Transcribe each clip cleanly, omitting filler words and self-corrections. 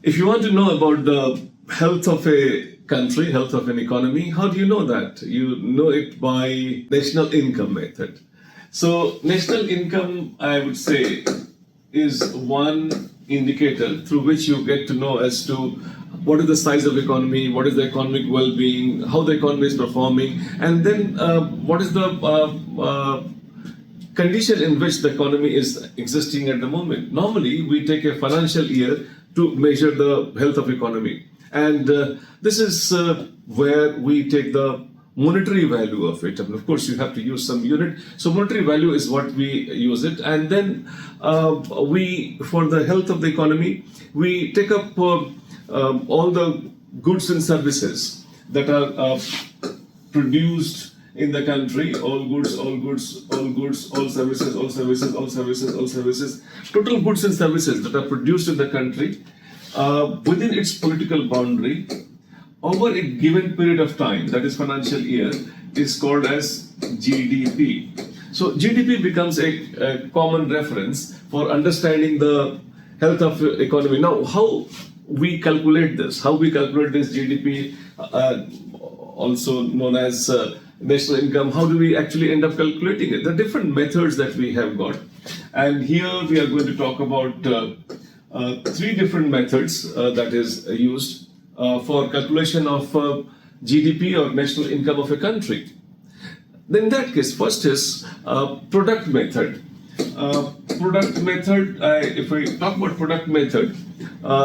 If you want to know about the health of a country, health of an economy, how do you know that? You know it by national income method. So national income, I would say, is one indicator through which you get to know as to what is the size of economy, what is the economic well-being, how the economy is performing, and then what is the condition in which the economy is existing at the moment. Normally, we take a financial year to measure the health of economy. And this is where we take the monetary value of it. And of course, you have to use some unit. So monetary value is what we use it. And then for the health of the economy, we take up all the goods and services that are produced in the country, all goods, all services, total goods and services that are produced in the country within its political boundary over a given period of time, that is financial year, is called as GDP. So GDP becomes a common reference for understanding the health of economy. Now, how we calculate this GDP, also known as national income, how do we actually end up calculating it? There are different methods that we have got. And here we are going to talk about three different methods that is used for calculation of GDP or national income of a country. Then in that case, first is product method. If we talk about product method,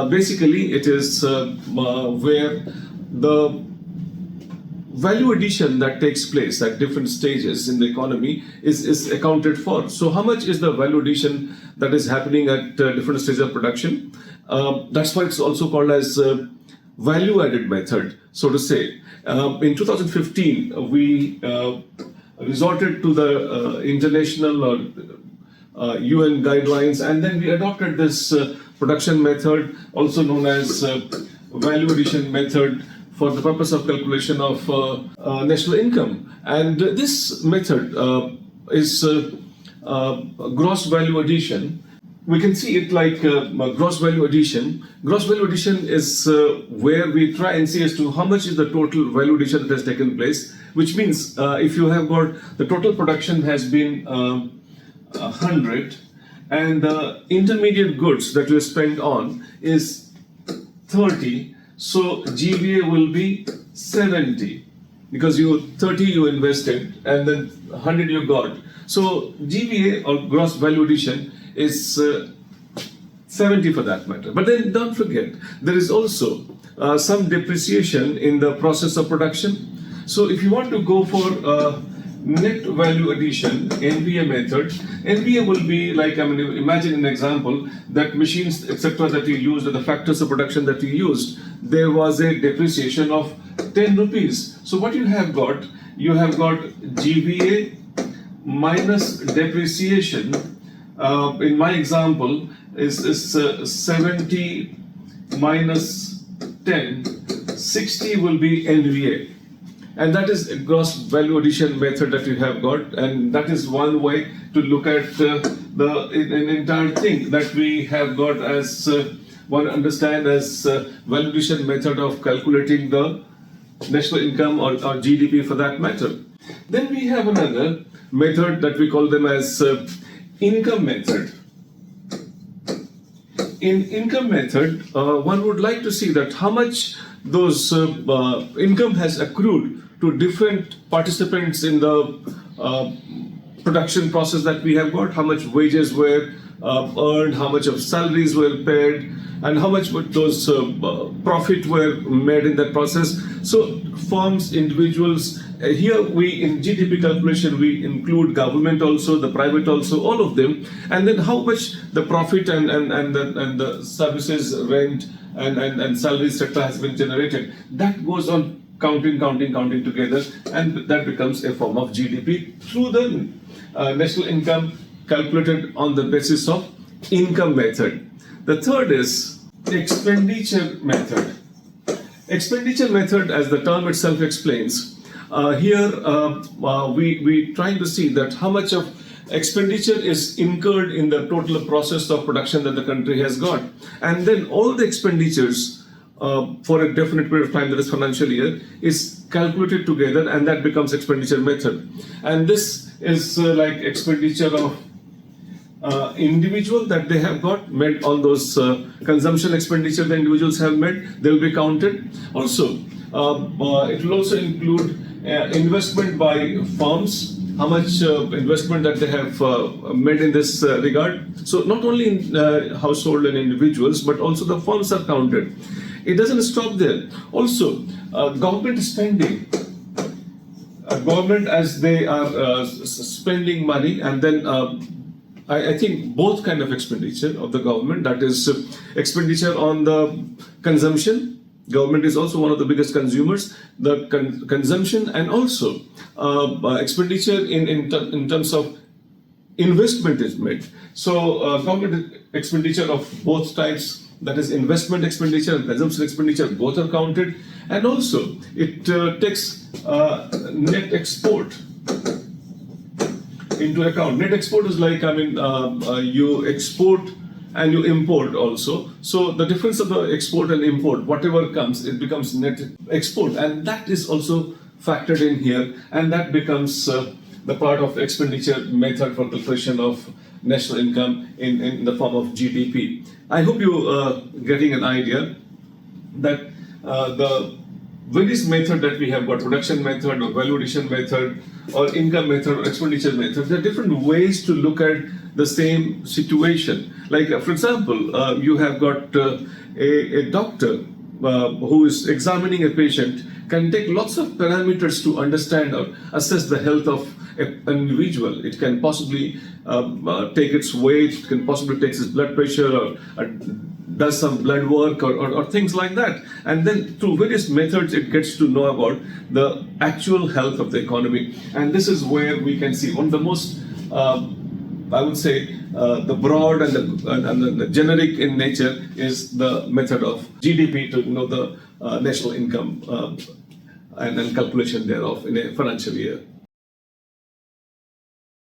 basically it is where the value addition that takes place at different stages in the economy is accounted for. So how much is the value addition that is happening at different stages of production? That's why it's also called as value added method, so to say. In 2015, we resorted to the international or UN guidelines, and then we adopted this production method, also known as value addition method, for the purpose of calculation of national income. And this method is gross value addition. We can see it like gross value addition. Gross value addition is where we try and see as to how much is the total value addition that has taken place, which means if you have got the total production has been 100 and the intermediate goods that you spent on is 30, so GVA will be 70 because 30 you invested and then 100 you got. So GVA or gross value addition is 70 for that matter. But then don't forget, there is also some depreciation in the process of production. So if you want to go for net value addition, NVA method, NVA will be like, imagine an example that machines, etc. that you used, or the factors of production that you used, there was a depreciation of 10 rupees. So what you have got GVA minus depreciation. In my example, is 70 minus 10, 60 will be NVA. And that is a gross value addition method that you have got, and that is one way to look at an entire thing that we have got as one understand as value addition method of calculating the national income or GDP for that matter. Then we have another method that we call them as income method. In income method, one would like to see that how much those income has accrued to different participants in the production process that we have got, how much wages were earned, how much of salaries were paid, and how much those profit were made in that process. So firms, individuals, here we in GDP calculation we include government also, the private also, all of them, and then how much the profit and the services, rent and salaries, etc. has been generated. That goes on counting together, and that becomes a form of GDP through the national income calculated on the basis of income method. The third is expenditure method. Expenditure method, as the term itself explains, here we trying to see that how much of expenditure is incurred in the total process of production that the country has got. And then all the expenditures for a definite period of time, that is financial year, is calculated together, and that becomes expenditure method. And this is like expenditure of individual that they have got made on those consumption expenditure the individuals have made, they will be counted. Also, it will also include investment by firms, how much investment that they have made in this regard. So not only in household and individuals, but also the firms are counted. It doesn't stop there. Also, government spending. Government, as they are spending money, and then I think both kind of expenditure of the government, that is expenditure on the consumption. Government is also one of the biggest consumers, the consumption, and also expenditure in terms of investment is made. So government expenditure of both types, that is investment expenditure and consumption expenditure, both are counted. And also it takes net export into account. Net export is like, you export and you import also. So the difference of the export and import, whatever comes, it becomes net export, and that is also factored in here, and that becomes the part of expenditure method for calculation of national income in the form of GDP. I hope you are getting an idea that the various method that we have got, production method or value addition method or income method or expenditure method, there are different ways to look at the same situation. Like for example, you have got a doctor who is examining a patient, can take lots of parameters to understand or assess the health of an individual. It can possibly take its weight, it can possibly take its blood pressure, or does some blood work or things like that. And then through various methods, it gets to know about the actual health of the economy. And this is where we can see one of the most, I would say, the broad and the generic in nature is the method of GDP to know the national income and calculation thereof in a financial year.